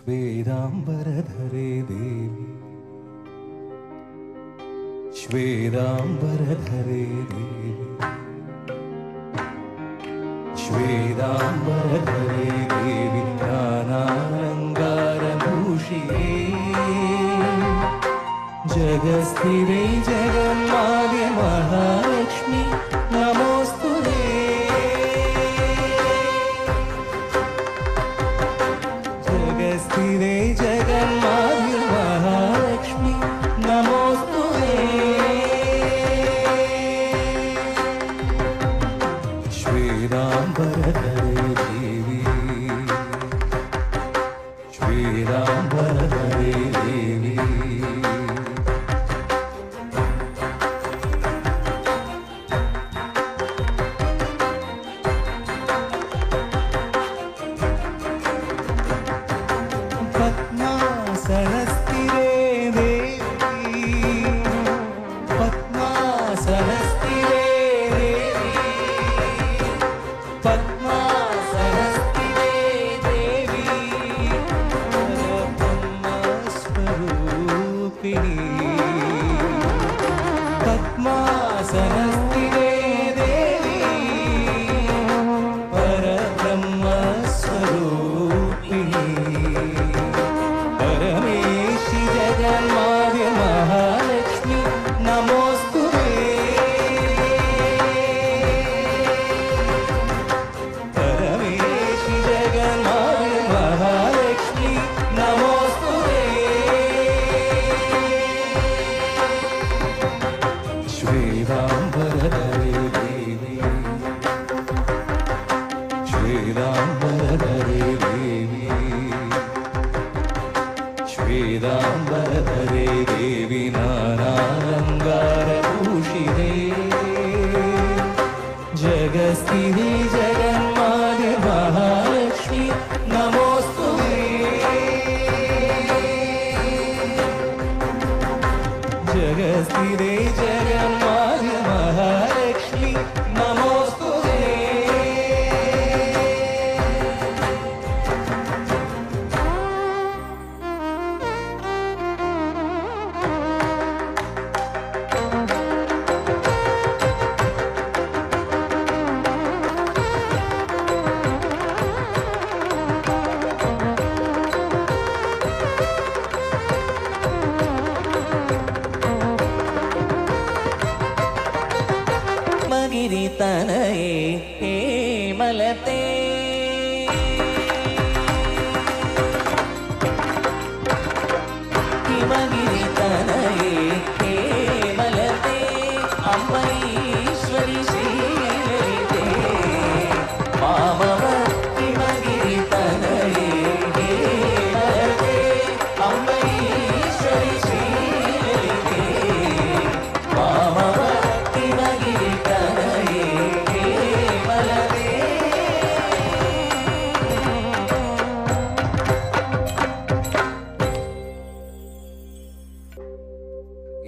ശ്വേതാംബരധരേ ദേവി ശ്വേതാംബരധരേ ദേവി ശ്വേതാംബരധരേ ദേവി ജ്ഞാനാലങ്കാരഭൂഷിതേ ജഗസ്ഥിരേ ജഗന്മാതേ മഹാലക്ഷ്മി നമോസ്തുതേ ജഗസ്ഥിരേ ജഗന്മാതേ മഹാലക്ഷ്മി നമോസ്തുതേ ശ്വേതാംബരധരേ ദേവി ശ്വേതാംബരധരേ ദേവി പത്മാസനസ്ഥിരേ ദേവി പത്മാസനസ്ഥിരേ ദേവി പത്മാസനസ്ഥിരേ ദേവി പരബ്രഹ്മസ്വരൂപിണി പത്മാസനസ്ഥിരേ ദേവി പരബ്രഹ്മസ്വരൂപിണി परमेशि जगन्माते महालक्ष्मी नमोस्तुते परमेशि जगन्माते महालक्ष्मी नमोस्तुते श्वेतांबरधरे देवी श्वेतांबरधरे देवी ശ്വേതാംബരധരേ ദേവി നാനാലങ്കാരഭൂഷിതേ ജഗസ്ഥിതേ ജഗന്മാതേ മഹാലക്ഷ്മി നമോസ്തുതേ ജഗസ്ഥിതേ ജഗന്മാതേ മഹാലക്ഷ്മി നമോസ്തുതേ തനയേ ഹേമലതേ ഹിമഗിരി തനയേ ഹേമലതേ അംബരീശ്വരി ശ്രീലളിതേ മാമവ ഹിമഗിരി തനയേ ഹേമലതേ അംബരീശ്വരി ശ്രീലളിതേ മാമവ ഹിമഗിരി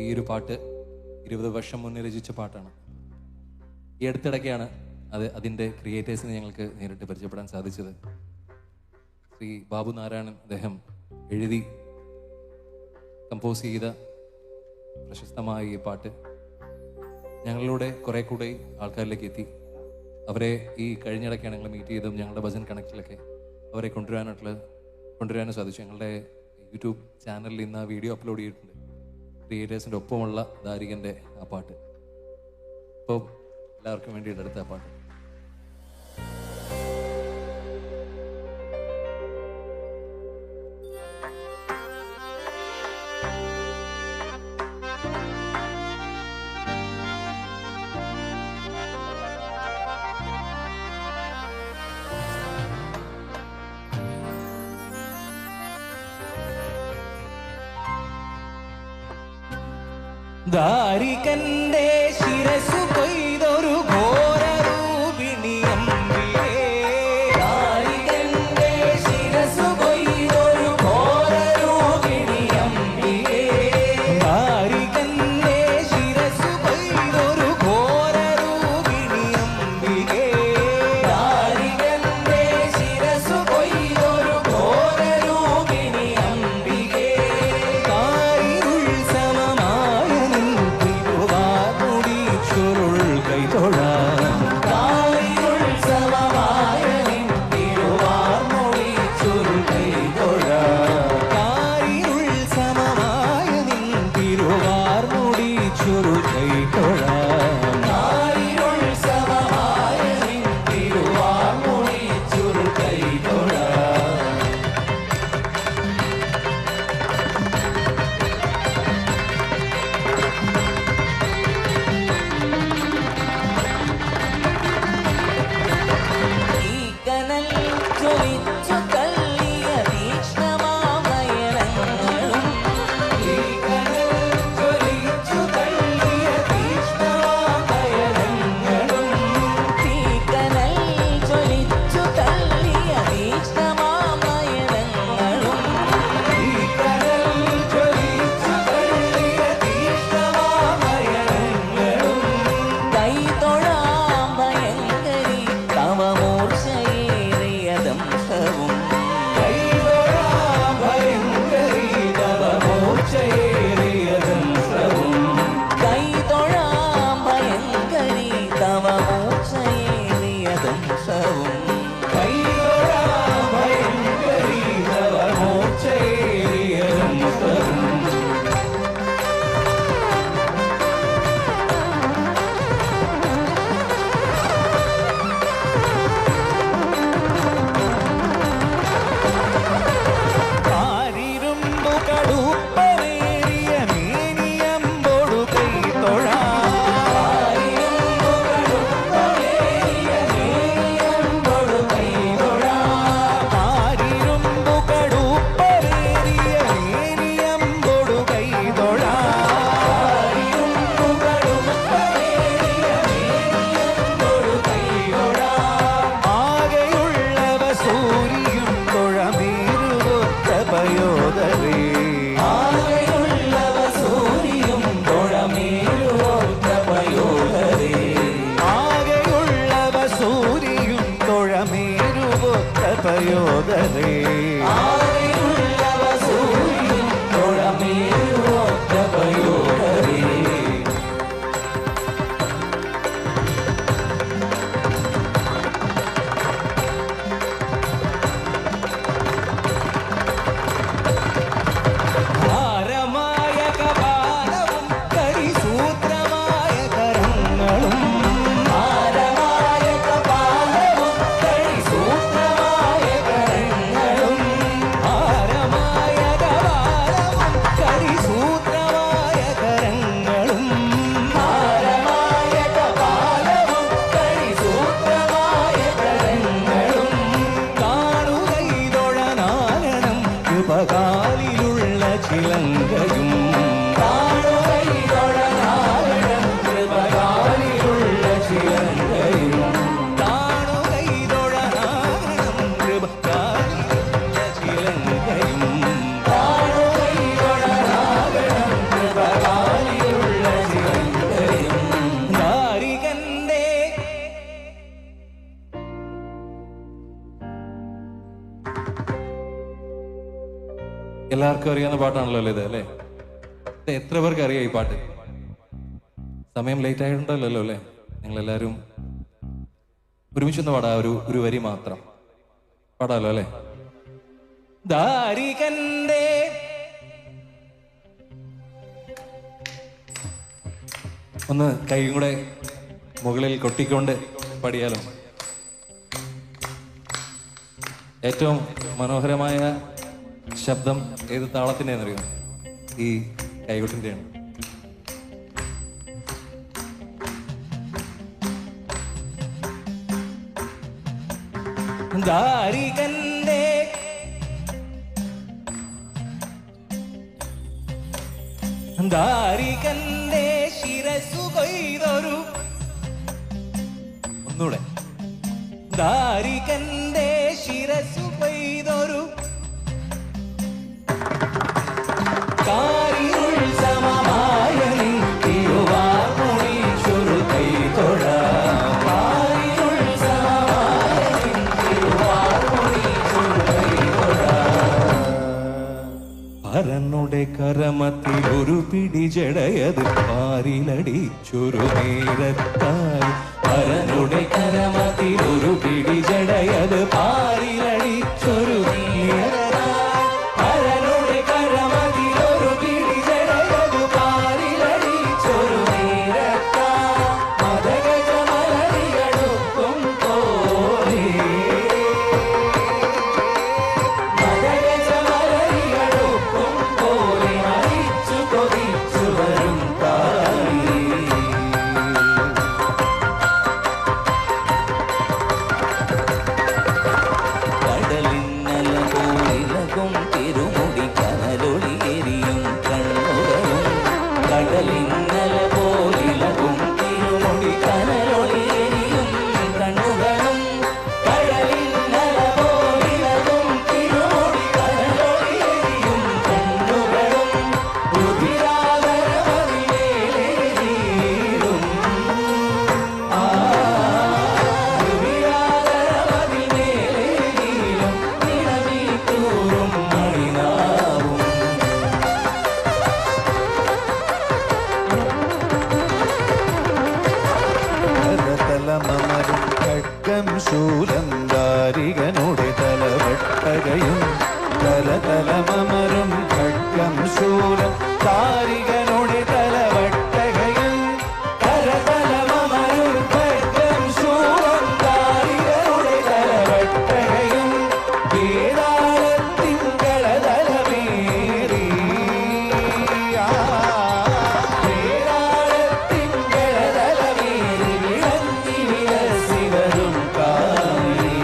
ഈ ഒരു പാട്ട് 20 വർഷം മുന്നേ രചിച്ച പാട്ടാണ്. ഈ അടുത്തിടയ്ക്കാണ് അതിൻ്റെ ക്രിയേറ്റേഴ്സിനെ ഞങ്ങൾക്ക് നേരിട്ട് പരിചയപ്പെടാൻ സാധിച്ചത്. ശ്രീ ബാബു നാരായണൻ അദ്ദേഹം എഴുതി കമ്പോസ് ചെയ്ത പ്രശസ്തമായ ഈ പാട്ട് ഞങ്ങളിലൂടെ കുറെ കൂടെ ആൾക്കാരിലേക്ക് എത്തി. അവരെ ഈ കഴിഞ്ഞിടയ്ക്കാണ് ഞങ്ങൾ മീറ്റ് ചെയ്തതും ഞങ്ങളുടെ ഭജൻ കണക്റ്റിലൊക്കെ അവരെ കൊണ്ടുവരാനും സാധിച്ചു. ഞങ്ങളുടെ യൂട്യൂബ് ചാനലിൽ ഇന്ന് ആ വീഡിയോ അപ്ലോഡ് ചെയ്തിട്ടുണ്ട്. ക്രിയേറ്റേഴ്സിൻ്റെ ഒപ്പമുള്ള ദാരികൻ്റെ ആ പാട്ട്. അപ്പോൾ എല്ലാവർക്കും വേണ്ടിയിട്ട് എടുത്ത ആ പാട്ട്. ദാരികന്റെ ശിരസു കൊയ്തൊരു ഘോരരൂപിണി അമ്പികേ ദാരികന്റെ ശിരസു കൊയ്തൊരു ഘോരരൂപിണി അമ്പികേ ദാരികന്റെ ശിരസു കൊയ്തൊരു ഘോരരൂപിണി അമ്പികേ ദാരികന്റെ ശിരസു കൊയ്തൊരു ഘോരരൂപിണി എല്ലാവർക്കും അറിയാവുന്ന പാട്ടാണല്ലോ ഇത് അല്ലേ? എത്ര പേർക്ക് അറിയാം ഈ പാട്ട്? സമയം ലേറ്റ് ആയിട്ടുണ്ടല്ലോ അല്ലേ? നിങ്ങളെല്ലാവരും ഒരുമിച്ചൊന്ന് പാടാ, ഒരു വരി മാത്രം പാടാലോ അല്ലേ? ദാരികന്റെ ഒന്ന് കൈയും കൂടെ മുകളിൽ കൊട്ടിക്കൊണ്ട് പാടിയാലോ? ഏറ്റവും മനോഹരമായ ശബ്ദം ഏത് താളത്തിൻ്റെ എന്നറിയോ? ഈ കൈകൊട്ടിൻ്റെയാണ്. ദാരികന്റെ ദാരികന്റെ ശിരസു കൊയ്തൊരു ഒന്നൂടെ ദാരികന്റെ ശിരസു കൊയ്തൊരു പരനുടെ കരമത്തിൽ ഒരു പിടി ജടയത് പാരിലടിച്ചൊരു നേരത്തായി. പരനുടെ കരമത്തിൽ ഒരു പിടി ജടയത് പാരിലടിച്ചൊരു നേരത്തായി. പരനുടെ കരമത്തിൽ ഒരു പിടി ജടയത് പാരിലടിച്ചൊരു നേരത്തായി. ശൂലം ദാരികനുടെ തലവെട്ടകയും തലതലമമരും ഖഡ്ഗം ശൂലം ദാരികനുടെ തലവെട്ടകയും തലതലമമരും ഖഡ്ഗം ശൂലം ദാരികനുടെ തലവെട്ടകയും വേതാളത്തിങ്കളതലമേറി വേതാളത്തിങ്കളതലമേറി വിളങ്ങി വിലസിവരും കാളി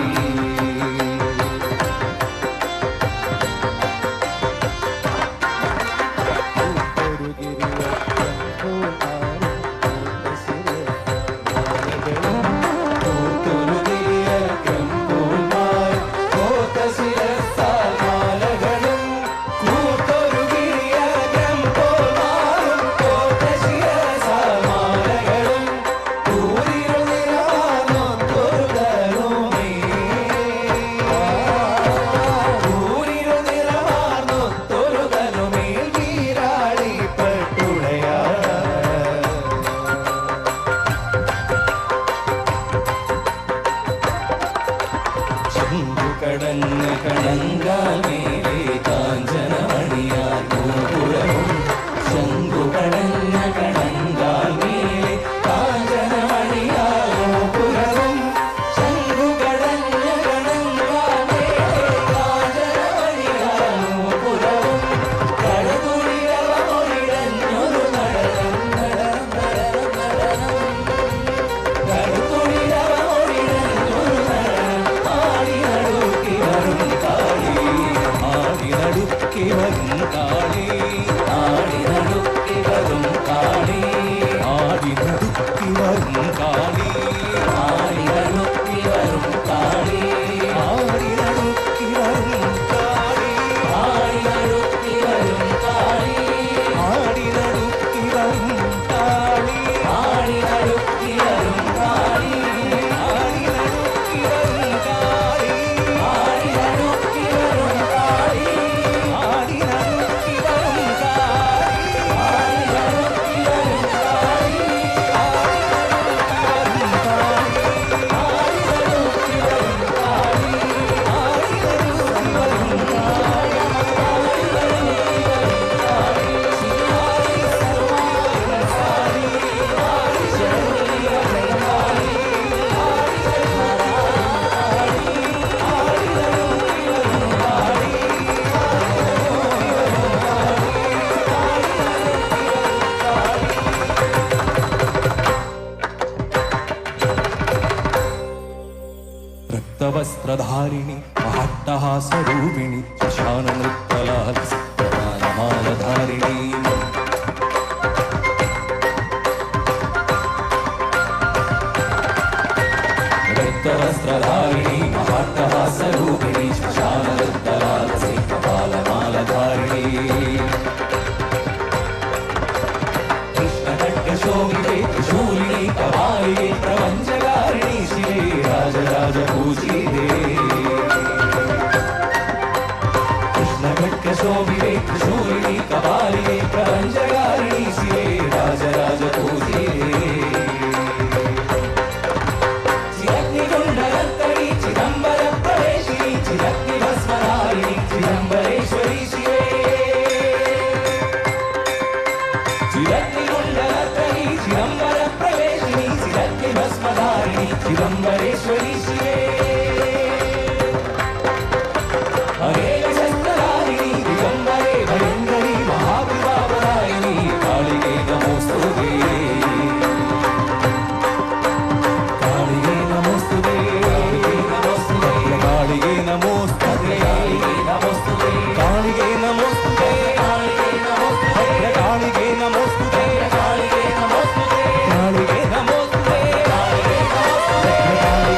കടന്ന് കണങ്കാൽ മേലെ കാഞ്ചനമണിയാൽ ഗോപുരവും ശംഖു കടന്ന കണങ്കാൽ മേലെ കാഞ്ചനമണിയാൽ ഗോപുരവും ശംഖു കടന്ന കണങ്കാൽ മേലെ കാഞ്ചനമണിയാൽ ഗോപുരവും കടുകുളിരവൊരിടഞ്ഞൊരു നടനം നടനം നടനം നടനം കടുകുളിരവൊരിടഞ്ഞൊരു നടനം ആടി നടുക്കി വരും കാളി ആടി നടുക്കി വരും കാളി ആടി നടുക്കി വരും കാളി ആടി നടുക്കി വരും കാളി ആടി നടുക്കി വരും കാളി ആടി നടുക്കി വരും കാളി ആടി നടുക്കി വരും കാളി ആടി നടുക്കി വരും കാളി ആടി നടുക്കി വരും കാളി ആടി നടുക്കി വരും കാളി ആടി നടുക്കി വരും കാളി ആടി നടുക്കി വരും കാളി ആടി നടുക്കി വരും കാളി രക്തവസ്ത്രധാരിണി മഹട്ടഹാസരൂപിണി ശശാന നൃത്തലാലസി മാലധാരിണി രക്തവസ്ത്രധാരിണി മഹട്ടഹാസരൂപിണി ശശാന നൃത്തലാലസി മാലധാരിണി കൃഷ്ണഖഡ്ഗശോഭിതേ ത്രിശൂലിനി കപാലിനി പ്രപഞ്ചകാരിണി ശിവേ രാജരാജപൂജിതേ കൃഷ്ണഖഡ്ഗശോഭിതേ ത്രിശൂലിനി കപാലിനി പ്രപഞ്ചകാരിണി ശിവേ രാജരാജപൂജിതേ ചിരഗ്നികുണ്ഡലത്തടി ചിദംബര പ്രവേശിനി ചിരഗ്നിഭസ്മധാരിണി ചിദംബരേശ്വരി ശിവേ ചിരഗ്നികുണ്ഡലത്തടി ചിദംബര പ്രവേശിനി ചിരഗ്നിഭസ്മധാരിണി ചിദംബരേശ്വരി ശിവേ അനേകശസ്ത്രധാരിണി ദിഗംബരേ ഭയങ്കരി മഹാവിഭാവദായിനി കാളികേ നമോസ്തുതേ കാളികേ നമോസ്തുതേ കാളികേ നമോസ്തുതേ കാളികേ നമോസ്തുതേ കാളികേ നമോസ്തുതേ കാളികേ നമോസ്തുതേ കാളികേ നമോസ്തുതേ കാളികേ നമോസ്തുതേ കാളികേ നമോസ്തുതേ കാളികേ നമോസ്തുതേ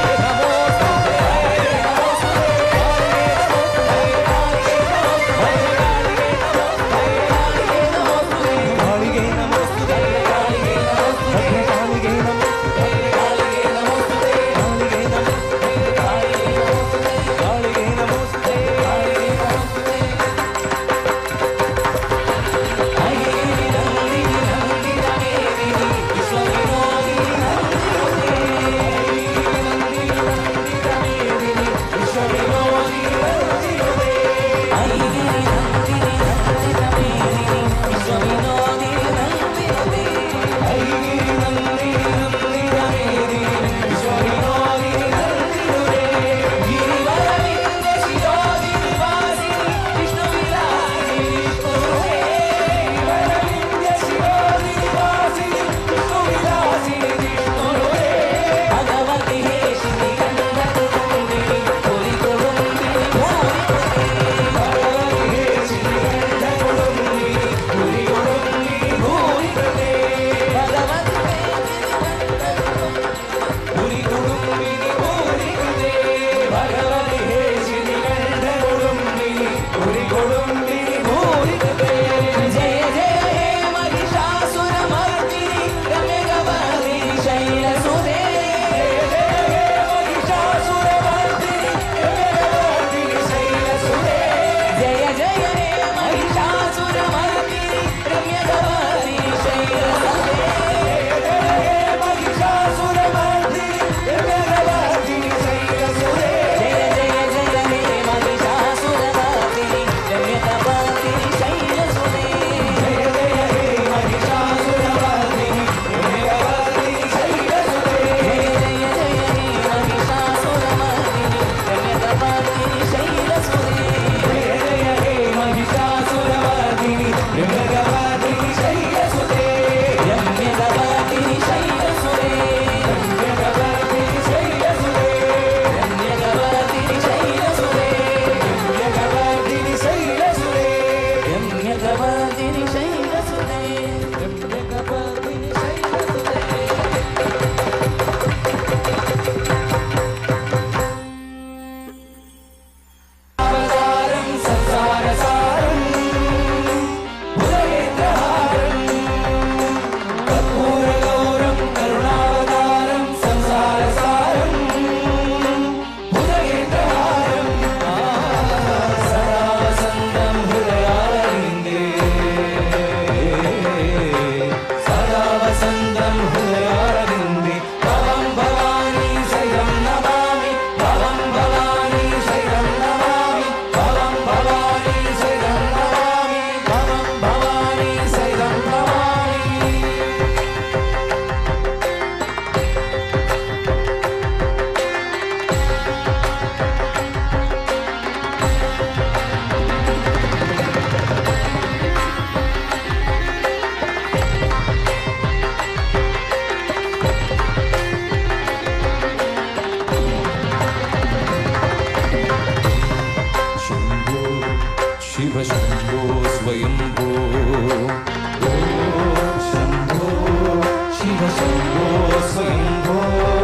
സ്വയംഭോ സ്വയംഭോ